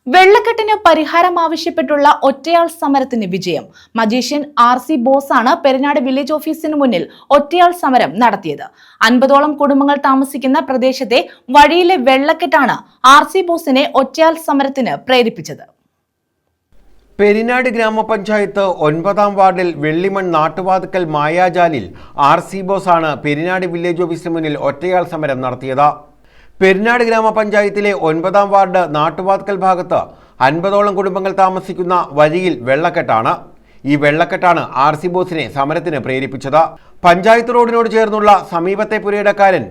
വെള്ളക്കെട്ടിന് പരിഹാരം ആവശ്യപ്പെട്ടുള്ള ഒറ്റയാൾ സമരത്തിന് വിജയം. മജീഷ്യൻ RC ബോസാണ് പെരിനാട് വില്ലേജ് ഓഫീസിന് മുന്നിൽ ഒറ്റയാൾ സമരം നടത്തിയത്. 50ഓളം കുടുംബങ്ങൾ താമസിക്കുന്ന പ്രദേശത്തെ വഴിയിലെ വെള്ളക്കെട്ടാണ് RC ബോസിനെ ഒറ്റയാൾ സമരത്തിന് പ്രേരിപ്പിച്ചത്. പെരിനാട് ഗ്രാമപഞ്ചായത്ത് 9-ാം വാർഡിൽ വെള്ളിമൺ നാട്ടുവാതുക്കൽ മായാജാലിൽ RC ബോസാണ് പെരിനാട് വില്ലേജ് ഓഫീസിന് മുന്നിൽ ഒറ്റയാൾ സമരം നടത്തിയത്. പെരിനാട് ഗ്രാമപഞ്ചായത്തിലെ 9-ാം വാർഡ് നാട്ടുവാതുക്കൽ ഭാഗത്ത് 50ഓളം കുടുംബങ്ങൾ താമസിക്കുന്ന വഴിയിൽ വെള്ളക്കെട്ടാണ്. ഈ വെള്ളക്കെട്ടാണ് RC ബോസിനെ സമരത്തിന് പ്രേരിപ്പിച്ചത്. പഞ്ചായത്ത് റോഡിനോട് ചേർന്നുള്ള സമീപത്തെ പുരയിടക്കാരൻ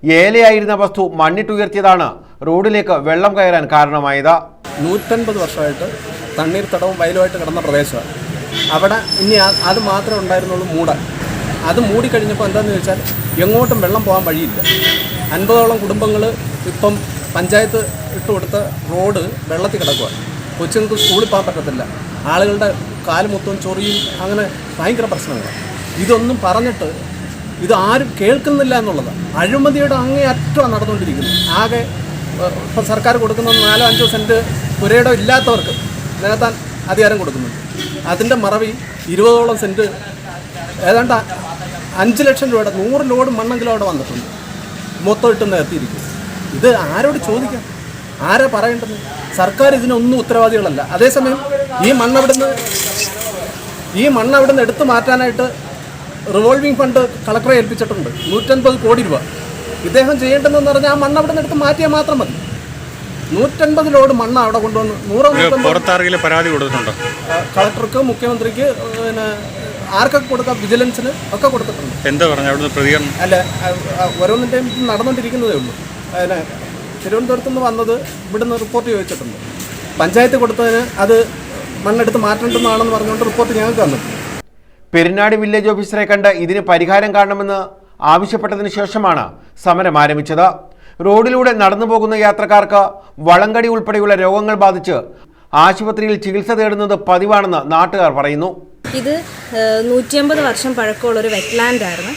ഏലയായിരുന്ന വസ്തു മണ്ണിട്ടുയർത്തിയതാണ് റോഡിലേക്ക് വെള്ളം കയറാൻ കാരണമായത്. 150 വർഷമായിട്ട് തണ്ണീർത്തടവും വയലുമായിട്ട് കിടന്ന പ്രദേശമാണ്. അവിടെ ഇനി അത് മാത്രമേ ഉണ്ടായിരുന്നുള്ളൂ മൂടാൻ. അത് മൂടിക്കഴിഞ്ഞപ്പോൾ എന്താണെന്ന് ചോദിച്ചാൽ എങ്ങോട്ടും വെള്ളം പോകാൻ വഴിയില്ല. 50ഓളം കുടുംബങ്ങൾ ഇപ്പം പഞ്ചായത്ത് ഇട്ടുകൊടുത്ത റോഡ് വെള്ളത്തിൽ കിടക്കുകയാണ്. കൊച്ചുങ്ങൾക്ക് സ്കൂളിൽ പോകാൻ പറ്റത്തില്ല. ആളുകളുടെ കാല് മൊത്തം ചൊറിയും, അങ്ങനെ ഭയങ്കര പ്രശ്നങ്ങളാണ്. ഇതൊന്നും പറഞ്ഞിട്ട് ഇത് ആരും കേൾക്കുന്നില്ല എന്നുള്ളതാണ്. അഴിമതിയുടെ അങ്ങേയറ്റമാണ് നടന്നുകൊണ്ടിരിക്കുന്നത്. ആകെ ഇപ്പം സർക്കാർ കൊടുക്കുന്ന 4-5 സെൻറ്റ് പുരയിടം ഇല്ലാത്തവർക്ക് നികത്താൻ അധികാരം കൊടുക്കുന്നുണ്ട്. അതിൻ്റെ മറവി 20ഓളം സെൻറ്റ് ഏതാണ്ട് 5 ലക്ഷം രൂപയുടെ 100 ലോഡ് മണ്ണെങ്കിലും അവിടെ വന്നിട്ടുണ്ട്. മൊത്തം ഇട്ട് നികത്തിയിരിക്കും. ഇത് ആരോട് ചോദിക്കാം? ആരാ പറയേണ്ടത്? സർക്കാർ ഇതിനൊന്നും ഉത്തരവാദികളല്ല. അതേസമയം ഈ മണ്ണവിടുന്ന് എടുത്തു മാറ്റാനായിട്ട് റിവോൾവിംഗ് ഫണ്ട് കളക്ടറെ ഏൽപ്പിച്ചിട്ടുണ്ട് 150 കോടി രൂപ. ഇദ്ദേഹം ചെയ്യേണ്ടതെന്ന് പറഞ്ഞാൽ ആ മണ്ണവിടുന്ന് എടുത്ത് മാറ്റിയാൽ മാത്രം മതി. 150 ലോഡ് മണ്ണ് അവിടെ കൊണ്ടുവന്ന് 100 പരാതി കൊടുത്തിട്ടുണ്ടോ? കളക്ടർക്ക്, മുഖ്യമന്ത്രിക്ക്, പിന്നെ ആർക്കൊക്കെ കൊടുക്കാം, വിജിലൻസിന് ഒക്കെ കൊടുത്തിട്ടുണ്ട്. എന്താ പറഞ്ഞ അവിടുന്ന് പ്രതികരണം? അല്ല, ഓരോന്നിൻ്റെയും നടന്നുകൊണ്ടിരിക്കുന്നതേ ഉള്ളൂ. പിന്നെ തിരുവനന്തപുരത്ത് നിന്ന് വന്നത് ഇവിടുന്ന് റിപ്പോർട്ട് ചോദിച്ചിട്ടുണ്ട്. പഞ്ചായത്ത് കൊടുത്തതിന് അത് മണ്ണെടുത്ത് മാറ്റേണ്ടതാണെന്ന് പറഞ്ഞുകൊണ്ട് റിപ്പോർട്ട് ഞങ്ങൾക്ക് തന്നിട്ടുണ്ട്. പെരിനാട് വില്ലേജ് ഓഫീസറെ കണ്ട് ഇതിന് പരിഹാരം കാണണമെന്ന് ആവശ്യപ്പെട്ടതിന് ശേഷമാണ് സമരം ആരംഭിച്ചത്. റോഡിലൂടെ നടന്നു പോകുന്ന യാത്രക്കാർക്ക് വളങ്കടി ഉൾപ്പെടെയുള്ള രോഗങ്ങൾ ബാധിച്ച് ആശുപത്രിയിൽ ചികിത്സ തേടുന്നത് പതിവാണെന്ന് നാട്ടുകാർ പറയുന്നു. ഇത് 150 വർഷം പഴക്കമുള്ളൊരു വെറ്റ്ലാൻഡായിരുന്നു.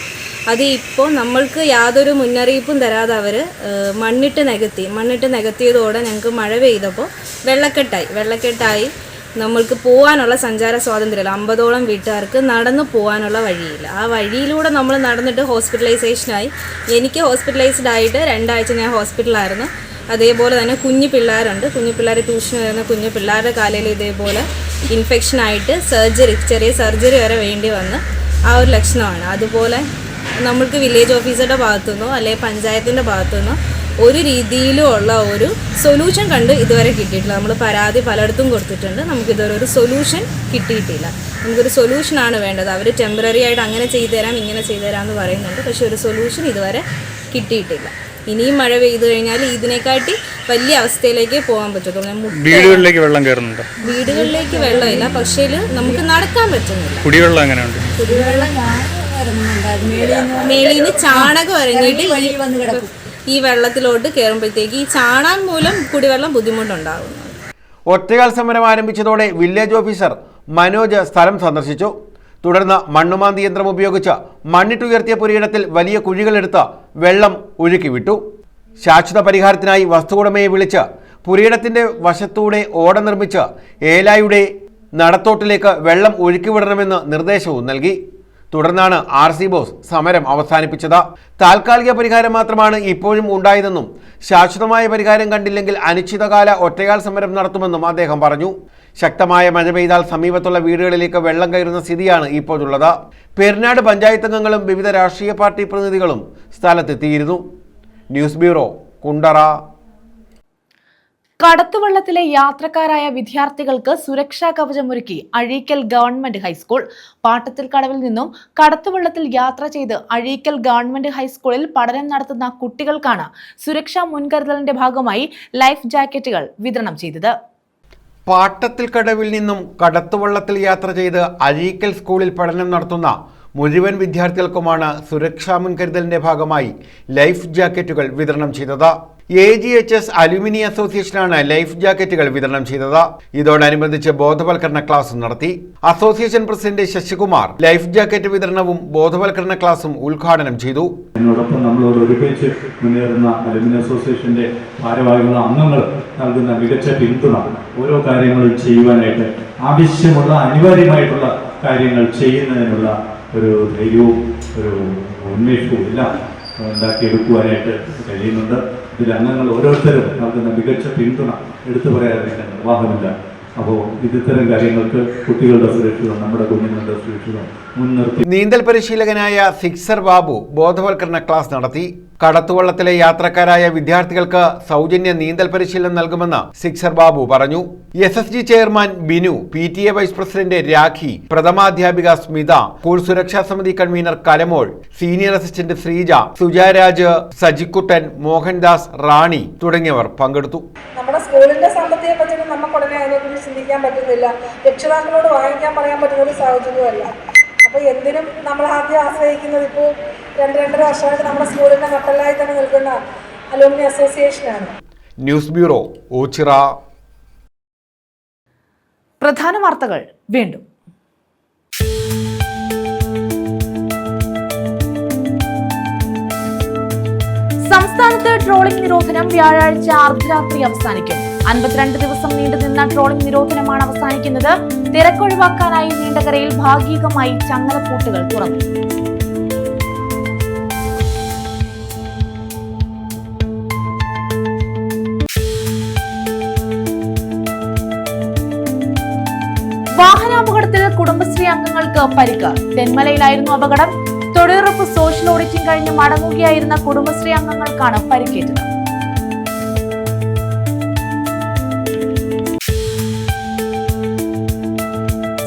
അത് ഇപ്പോൾ നമ്മൾക്ക് യാതൊരു മുന്നറിയിപ്പും തരാതെ അവർ മണ്ണിട്ട് നികത്തിയതോടെ ഞങ്ങൾക്ക് മഴ പെയ്തപ്പോൾ വെള്ളക്കെട്ടായി നമ്മൾക്ക് പോകാനുള്ള സഞ്ചാര സ്വാതന്ത്ര്യമില്ല. 50ഓളം വീട്ടുകാർക്ക് നടന്നു പോകാനുള്ള വഴിയില്ല. ആ വഴിയിലൂടെ നമ്മൾ നടന്നിട്ട് ഹോസ്പിറ്റലൈസേഷനായി. എനിക്ക് ഹോസ്പിറ്റലൈസ്ഡ് ആയിട്ട് 2 ആഴ്ച ഞാൻ ഹോസ്പിറ്റലായിരുന്നു. അതേപോലെ തന്നെ കുഞ്ഞു പിള്ളേരുണ്ട്. ട്യൂഷന് വരുന്ന കുഞ്ഞു പിള്ളേരുടെ കാലയിൽ ഇതേപോലെ ഇൻഫെക്ഷനായിട്ട് ചെറിയ സർജറി വരെ വേണ്ടി വന്ന് ആ ഒരു ലക്ഷണമാണ്. അതുപോലെ നമ്മൾക്ക് വില്ലേജ് ഓഫീസറുടെ ഭാഗത്തുനിന്നോ അല്ലെങ്കിൽ പഞ്ചായത്തിൻ്റെ ഭാഗത്തുനിന്നോ ഒരു രീതിയിലും ഉള്ള ഒരു സൊല്യൂഷൻ കണ്ട് ഇതുവരെ കിട്ടിയിട്ടില്ല. നമ്മൾ പരാതി പലയിടത്തും കൊടുത്തിട്ടുണ്ട്. നമുക്കിതുവരെ ഒരു സൊല്യൂഷൻ കിട്ടിയിട്ടില്ല. നമുക്കൊരു സൊല്യൂഷനാണ് വേണ്ടത്. അവർ ടെമ്പററി ആയിട്ട് അങ്ങനെ ചെയ്തു തരാം, ഇങ്ങനെ ചെയ്തു തരാം എന്ന് പറയുന്നുണ്ട്. പക്ഷെ ഒരു സൊല്യൂഷൻ ഇതുവരെ കിട്ടിയിട്ടില്ല. ഇനിയും മഴ പെയ്തു കഴിഞ്ഞാൽ ഇതിനെക്കാട്ടി വലിയ അവസ്ഥയിലേക്ക് പോകാൻ പറ്റത്തുള്ളൂ. വീടുകളിലേക്ക് വെള്ളം കയറുന്നുണ്ടോ? വീടുകളിലേക്ക് വെള്ളമില്ല, പക്ഷേ നമുക്ക് നടക്കാൻ പറ്റുന്നില്ല. കുടിവെള്ളം എങ്ങനെയുണ്ട്? കുടിവെള്ളം മേളിന്ന് ചാണകം ഇറങ്ങിയിട്ട് ഈ വെള്ളത്തിലോട്ട് കയറുമ്പോഴത്തേക്ക് ഈ ചാണകം മൂലം കുടിവെള്ളം ബുദ്ധിമുട്ടുണ്ടാകുന്നു. ഒറ്റയാൾ സമരം ആരംഭിച്ചതോടെ വില്ലേജ് ഓഫീസർ മനോജ് സ്ഥലം സന്ദർശിച്ചു. തുടർന്ന് മണ്ണുമാന്തി യന്ത്രം ഉപയോഗിച്ച് മണ്ണിട്ടുയർത്തിയ പുരയിടത്തിൽ വലിയ കുഴികളെടുത്ത് വെള്ളം ഒഴുക്കിവിട്ടു. ശാശ്വത പരിഹാരത്തിനായി വസ്തുവുടമയെ വിളിച്ച് പുരയിടത്തിന്റെ വശത്തൂടെ ഓട നിർമ്മിച്ച് ഏലായുടെ നടത്തോട്ടിലേക്ക് വെള്ളം ഒഴുക്കിവിടണമെന്ന് നിർദ്ദേശവും നൽകി. തുടർന്നാണ് RC ബോസ് സമരം അവസാനിപ്പിച്ചത്. താൽക്കാലിക പരിഹാരം മാത്രമാണ് ഇപ്പോഴും ഉണ്ടായതെന്നും ശാശ്വതമായ പരിഹാരം കണ്ടില്ലെങ്കിൽ അനിശ്ചിതകാല ഒറ്റയാൾ സമരം നടത്തുമെന്നും അദ്ദേഹം പറഞ്ഞു. ശക്തമായ മഴ പെയ്താൽ സമീപത്തുള്ള വീടുകളിലേക്ക് വെള്ളം കയറുന്ന സ്ഥിതിയാണ് ഇപ്പോഴുള്ളത്. പെരിനാട് പഞ്ചായത്ത് അംഗങ്ങളും വിവിധ രാഷ്ട്രീയ പാർട്ടി പ്രതിനിധികളും സ്ഥലത്തെത്തിയിരുന്നു. News bureau, Kundara. കടത്തുവള്ളത്തിലെ യാത്രക്കാരായ വിദ്യാർത്ഥികൾക്ക് സുരക്ഷാ കവചമൊരുക്കി അഴീക്കൽ ഗവൺമെന്റ് ഹൈസ്കൂൾ. പാട്ടത്തിൽ കടവിൽ നിന്നും കടത്തുവള്ളത്തിൽ യാത്ര ചെയ്ത് അഴീക്കൽ ഗവൺമെന്റ് ഹൈസ്കൂളിൽ പഠനം നടത്തുന്ന കുട്ടികൾക്കാണ് സുരക്ഷാ മുൻകരുതലിന്റെ ഭാഗമായി ലൈഫ് ജാക്കറ്റുകൾ വിതരണം ചെയ്തത്. പാട്ടത്തിൽ കടവിൽ നിന്നും കടത്തുവള്ളത്തിൽ യാത്ര ചെയ്ത് അഴീക്കൽ സ്കൂളിൽ പഠനം നടത്തുന്ന മുഴുവൻ വിദ്യാർത്ഥികൾക്കുമാണ് സുരക്ഷാ മുൻകരുതലിന്റെ ഭാഗമായി ലൈഫ് ജാക്കറ്റുകൾ വിതരണം ചെയ്തത്. AGHS അലുമിനി അസോസിയേഷനാണ് ലൈഫ് ജാക്കറ്റുകൾ വിതരണം ചെയ്തത്. ഇതോടനുബന്ധിച്ച് ബോധവൽക്കരണ ക്ലാസ് നടത്തി. Association president Sasikumar life jacket വിതരണവും ബോധവൽക്കരണ ക്ലാസും ഉദ്ഘാടനം ചെയ്തു. എന്നോടൊപ്പം നമ്മളോട് ഒരുമിച്ച് മുന്നേറുന്ന അലുമിനി അസോസിയേഷന്റെ ഭാരവാഹികളുടെ അംഗങ്ങൾ നൽകുന്ന മികച്ച പിന്തുണ, ഓരോ കാര്യങ്ങളും ചെയ്യുവാനായിട്ട് ആവശ്യമുള്ള അനിവാര്യമായിട്ടുള്ള കാര്യങ്ങൾ ചെയ്യുന്നതിനുള്ള ഒരു ധൈര്യവും ഒരു ഉന്മേഷവും എല്ലാം ഉണ്ടാക്കിയെടുക്കുവാനായിട്ട് കഴിയുന്നുണ്ട്. ഇതിൽ അംഗങ്ങൾ ഓരോരുത്തരും നൽകുന്ന മികച്ച പിന്തുണ എടുത്തു പറയാതിരിക്കാൻ നിർവാഹമില്ല. അപ്പോൾ ഇത്തരം കാര്യങ്ങൾക്ക് കുട്ടികളുടെ സുരക്ഷിതം, നമ്മുടെ കുഞ്ഞുങ്ങളുടെ സുരക്ഷിതം മുൻനിർത്തി നീന്തൽ പരിശീലകനായ സിക്സർ ബാബു ബോധവൽക്കരണ ക്ലാസ് നടത്തി. കടത്തുവള്ളത്തിലെ യാത്രക്കാരായ വിദ്യാർത്ഥികൾക്ക് സൗജന്യ നീന്തൽ പരിശീലനം നൽകുമെന്ന് സിക്സർ ബാബു പറഞ്ഞു. SSG chairman Binu, PTA vice president Rakhi, പ്രഥമാധ്യാപിക സ്മിത, സ്കൂൾ സുരക്ഷാ സമിതി convener Kalamol, senior assistant Sreeja, Sujaraj, Sajikuttan, Mohandas, Rani തുടങ്ങിയവർ പങ്കെടുത്തു. നമ്മുടെ സ്കൂളിന്റെ സാമ്പത്തിക ബജറ്റ് നമുക്ക് ഉടനെ അതിനെക്കുറിച്ച് ചിന്തിക്കാൻ പറ്റുന്നില്ല. രക്ഷിതാക്കളോട് വാങ്ങിക്കാൻ പറയാൻ പറ്റുന്ന ഒരു സാഹചര്യമല്ല. അപ്പോൾ എന്തിനും നമ്മൾ ആദ്യം ആശ്രയിക്കുന്നത് ഇപ്പോൾ 2-2.5 വർഷമായിട്ട് നമ്മുടെ സ്കൂളിന്റെ നട്ടലായി തന്നെ നിൽക്കുന്ന അലൂമിനി അസോസിയേഷനാണ്. News bureau, Ochira. പ്രധാന വാർത്തകൾ വീണ്ടും. സംസ്ഥാനത്ത് ട്രോളിംഗ് നിരോധനം വ്യാഴാഴ്ച അർദ്ധരാത്രി അവസാനിക്കും. 52 ദിവസം നീണ്ടുനിന്ന ട്രോളിംഗ് നിരോധനമാണ് അവസാനിക്കുന്നത്. തിരക്കൊഴിവാക്കാനായി നീണ്ടകരയിൽ ഭാഗികമായി ചങ്ങലപ്പൂട്ടുകൾ തുറന്നു. വാഹനാപകടത്തിൽ കുടുംബശ്രീ അംഗങ്ങൾക്ക് പരിക്ക്. തെന്മലയിലായിരുന്നു അപകടം. തൊഴിലുറപ്പ് സോഷ്യൽ ഓഡിറ്റിംഗ് കഴിഞ്ഞ് മടങ്ങുകയായിരുന്ന കുടുംബശ്രീ അംഗങ്ങൾക്കാണ് പരിക്കേറ്റത്.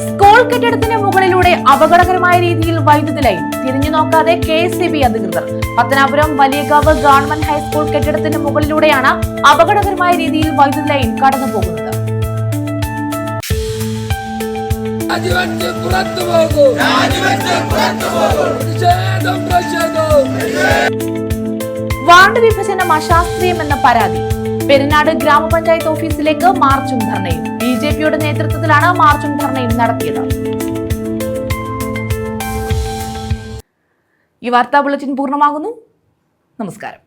സ്കൂൾ കെട്ടിടത്തിന് മുകളിലൂടെ അപകടകരമായ രീതിയിൽ വൈദ്യുതി ലൈൻ. തിരിഞ്ഞു നോക്കാതെ KSEB അധികൃതർ. പത്തനാപുരം വലിയകാവ് ഗവൺമെന്റ് ഹൈസ്കൂൾ കെട്ടിടത്തിന് മുകളിലൂടെയാണ് അപകടകരമായ രീതിയിൽ വൈദ്യുതി ലൈൻ കടന്നുപോകുന്നത്. വാർഡ് വിഭജനം അശാസ്ത്രീയമെന്ന പരാതി. പെരിനാട് ഗ്രാമപഞ്ചായത്ത് ഓഫീസിലേക്ക് മാർച്ചും ധർണയും. BJPയുടെ നേതൃത്വത്തിലാണ് മാർച്ചും ധർണയും നടത്തിയത്. ഈ വാർത്താ ബുള്ളറ്റിൻ പൂർണ്ണമാകുന്നു. നമസ്കാരം.